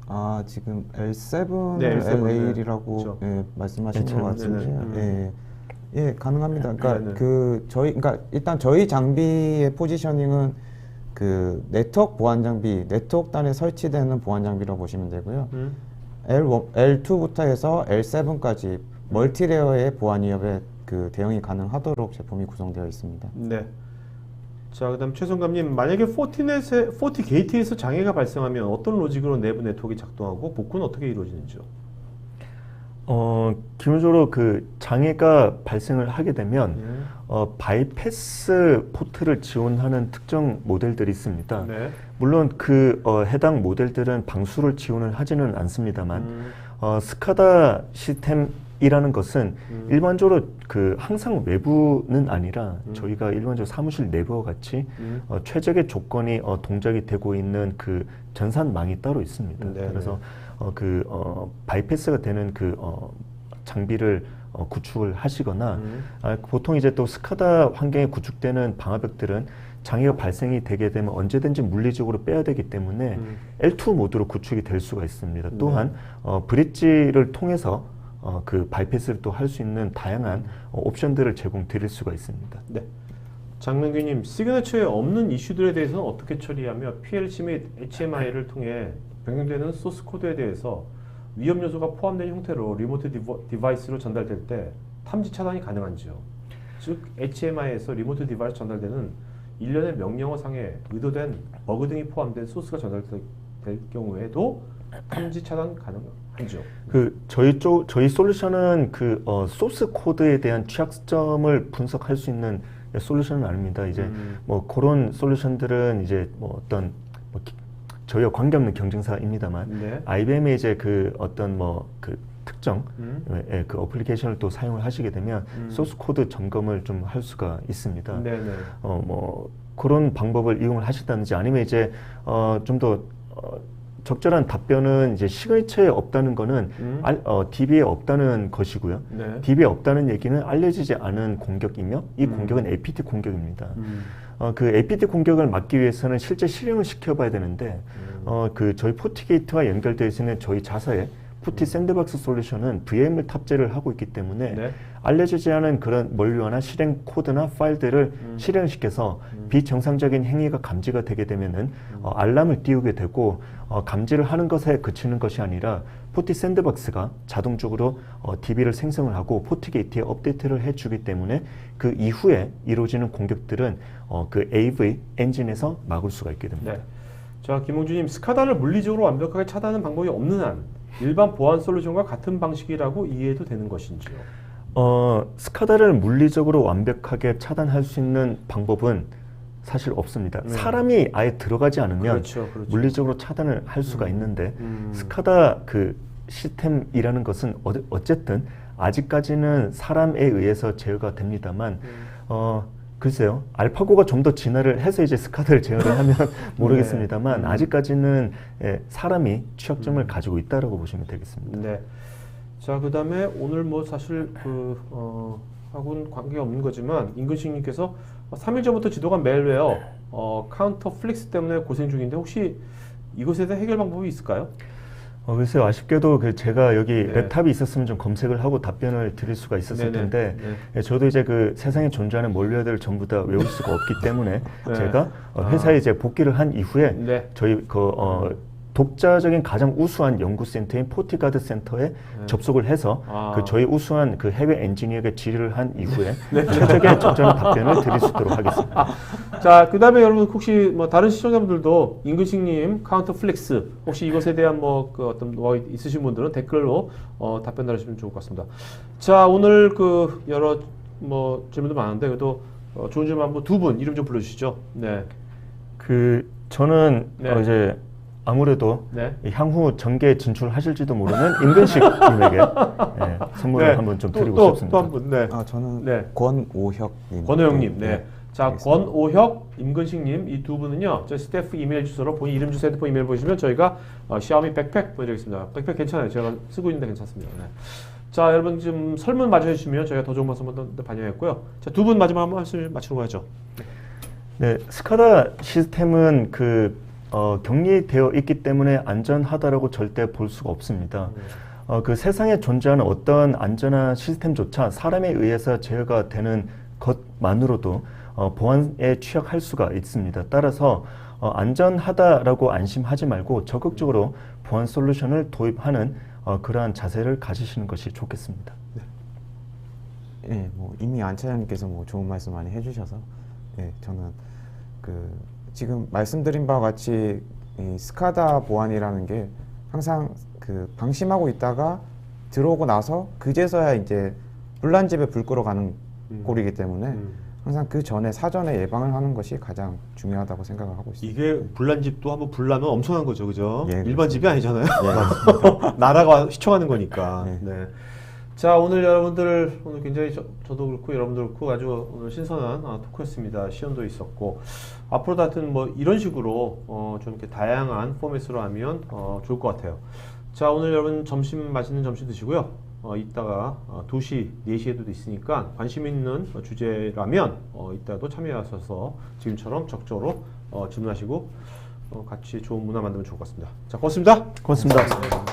아, 지금 L7, 네, L7, L8이라고 그렇죠. 말씀하신 것 같은데요. 네네. 예, 가능합니다. 그러니까 네네. 그러니까 일단 저희 장비의 포지셔닝은 그 네트워크 보안 장비, 네트워크 단에 설치되는 보안 장비라고 보시면 되고요. L2부터 해서 L7까지 멀티레어의 보안 위협에 그 대응이 가능하도록 제품이 구성되어 있습니다. 네. 자, 그다음 최성감님, 만약에 포티게이트에서 장애가 발생하면 어떤 로직으로 내부 네트워크가 작동하고 복구는 어떻게 이루어지는지요? 기본적으로 그 장애가 발생을 하게 되면 바이패스 포트를 지원하는 특정 모델들이 있습니다. 네. 물론 그 해당 모델들은 방수를 지원을 하지는 않습니다만 스카다 시스템이라는 것은 일반적으로 그 항상 외부는 아니라 저희가 일반적으로 사무실 내부와 같이 최적의 조건이 동작이 되고 있는 그 전산망이 따로 있습니다. 네네. 그래서 바이패스가 되는 그 장비를 구축을 하시거나 보통 이제 또 스카다 환경에 구축되는 방화벽들은 장애가 발생이 되게 되면 언제든지 물리적으로 빼야 되기 때문에 L2 모드로 구축이 될 수가 있습니다. 또한 브릿지를 통해서 그 바이패스를 또 할 수 있는 다양한 옵션들을 제공 드릴 수가 있습니다. 네. 장명규님, 시그너처에 없는 이슈들에 대해서는 어떻게 처리하며 PLC 및 HMI를 통해 변경되는 소스 코드에 대해서 위험 요소가 포함된 형태로 리모트 디바이스로 전달될 때 탐지 차단이 가능한지요? 즉, HMI에서 리모트 디바이스 전달되는 일련의 명령어 상에 의도된 버그 등이 포함된 소스가 전달될 경우에도 탐지 차단 가능한지요? 저희 솔루션은 그 소스 코드에 대한 취약점을 분석할 수 있는 솔루션은 아닙니다. 이제 뭐 그런 솔루션들은 이제 뭐 어떤 저희와 관계없는 경쟁사입니다만 네. IBM의 이제 그 어떤 그 특정 그 어플리케이션을 또 사용을 하시게 되면 소스 코드 점검을 좀 할 수가 있습니다. 네네. 뭐 그런 방법을 이용을 하시다든지 아니면 이제 좀 더 적절한 답변은 이제 시그니처에 없다는 거는 DB에 없다는 것이고요. 네. DB에 없다는 얘기는 알려지지 않은 공격이며 이 공격은 APT 공격입니다. 그 APT 공격을 막기 위해서는 실제 실행을 시켜봐야 되는데 그 저희 포티게이트와 연결되어 있는 저희 자사에 포티 샌드박스 솔루션은 VM을 탑재를 하고 있기 때문에 네. 알려지지 않은 그런 멀리어나 실행 코드나 파일들을 실행시켜서 비정상적인 행위가 감지가 되게 되면은 알람을 띄우게 되고 감지를 하는 것에 그치는 것이 아니라 포티 샌드박스가 자동적으로 DB를 생성을 하고 포티게이트에 업데이트를 해주기 때문에 그 이후에 이루어지는 공격들은 그 AV 엔진에서 막을 수가 있게 됩니다. 네. 자, 김홍준님, 스카다를 물리적으로 완벽하게 차단하는 방법이 없는 한 일반 보안 솔루션과 같은 방식이라고 이해해도 되는 것인지요? 스카다를 물리적으로 완벽하게 차단할 수 있는 방법은 사실 없습니다. 사람이 아예 들어가지 않으면 그렇죠. 물리적으로 차단을 할 수가 있는데 스카다 그 시스템이라는 것은 어쨌든 아직까지는 사람에 의해서 제어가 됩니다만 글쎄요. 알파고가 좀 더 진화를 해서 이제 스카다를 제어를 하면 모르겠습니다만 아직까지는 사람이 취약점을 가지고 있다라고 보시면 되겠습니다. 네. 자, 그다음에 오늘 뭐 사실 하고는 관계가 없는 거지만 임근식님께서 3일 전부터 지도간 멜웨어 카운터 플릭스 때문에 고생 중인데 혹시 이것에 대한 해결 방법이 있을까요? 글쎄요. 아쉽게도 제가 여기 네. 랩탑이 있었으면 좀 검색을 하고 답변을 드릴 수가 있었을 네네. 텐데 네. 저도 이제 그 세상에 존재하는 몰려들을 전부 다 외울 수가 없기 때문에 네. 제가 회사에 이제 복귀를 한 이후에 네. 저희 독자적인 가장 우수한 연구센터인 포티가드 센터에 접속을 해서 그 저희 우수한 그 해외 엔지니어에게 질의를 한 이후에 최적의 적절한 답변을 드릴 수 있도록 하겠습니다. 자, 그다음에 여러분 혹시 뭐 다른 시청자분들도 임근식님 카운터 플렉스 혹시 이것에 대한 뭐 그 어떤 노하우 있으신 분들은 댓글로 답변 달아주시면 좋을 것 같습니다. 자, 오늘 그 여러 뭐 질문도 많은데 그래도 좋은 질문 한번 두 분 이름 좀 불러주시죠. 네. 저는 네. 이제 아무래도 네. 향후 전개 진출하실지도 모르는 임근식님에게 선물을 네. 한번 좀 드리고 싶습니다. 또 한 분. 네. 저는 네. 권오혁님. 권오혁님. 네. 자, 알겠습니다. 권오혁, 임근식님 이 두 분은요, 저희 스태프 이메일 주소로 본인 이름 주소 핸드폰 이메일 보시면 저희가 샤오미 백팩 보내드리겠습니다. 백팩 괜찮아요. 제가 쓰고 있는데 괜찮습니다. 네. 자, 여러분 지금 설문 마저 해주시면 저희가 더 좋은 모습 한번 더 반영했고요. 자, 두 분 마지막 한 말씀 맞추는 거 하죠. 네, 스카다 시스템은 격리되어 있기 때문에 안전하다라고 절대 볼 수가 없습니다. 그 세상에 존재하는 어떤 안전한 시스템조차 사람에 의해서 제어가 되는 것만으로도 보안에 취약할 수가 있습니다. 따라서 안전하다라고 안심하지 말고 적극적으로 보안 솔루션을 도입하는 그러한 자세를 가지시는 것이 좋겠습니다. 네, 뭐 이미 안 차장님께서 뭐 좋은 말씀 많이 해주셔서 저는 지금 말씀드린 바와 같이 이 스카다 보안이라는 게 항상 방심하고 있다가 들어오고 나서 그제서야 이제 불난 집에 불 끄러 가는 꼴이기 때문에 항상 그 전에 사전에 예방을 하는 것이 가장 중요하다고 생각을 하고 있습니다. 이게 불난 집도 한번 불나면 엄청난 거죠, 그죠? 예, 일반 집이 아니잖아요. 예, 나라가 시청하는 거니까. 네. 네. 자, 오늘 여러분들 오늘 굉장히 저도 그렇고 여러분도 그렇고 아주 오늘 신선한 토크였습니다. 시연도 있었고 앞으로도 하여튼 뭐 이런 식으로 좀 이렇게 다양한 포맷으로 하면 좋을 것 같아요. 자, 오늘 여러분 점심 맛있는 점심 드시고요. 이따가 2시, 4시에도 있으니까 관심 있는 주제라면 이따도 참여하셔서 지금처럼 적극적으로 질문하시고 같이 좋은 문화 만들면 좋을 것 같습니다. 자, 고맙습니다. 고맙습니다.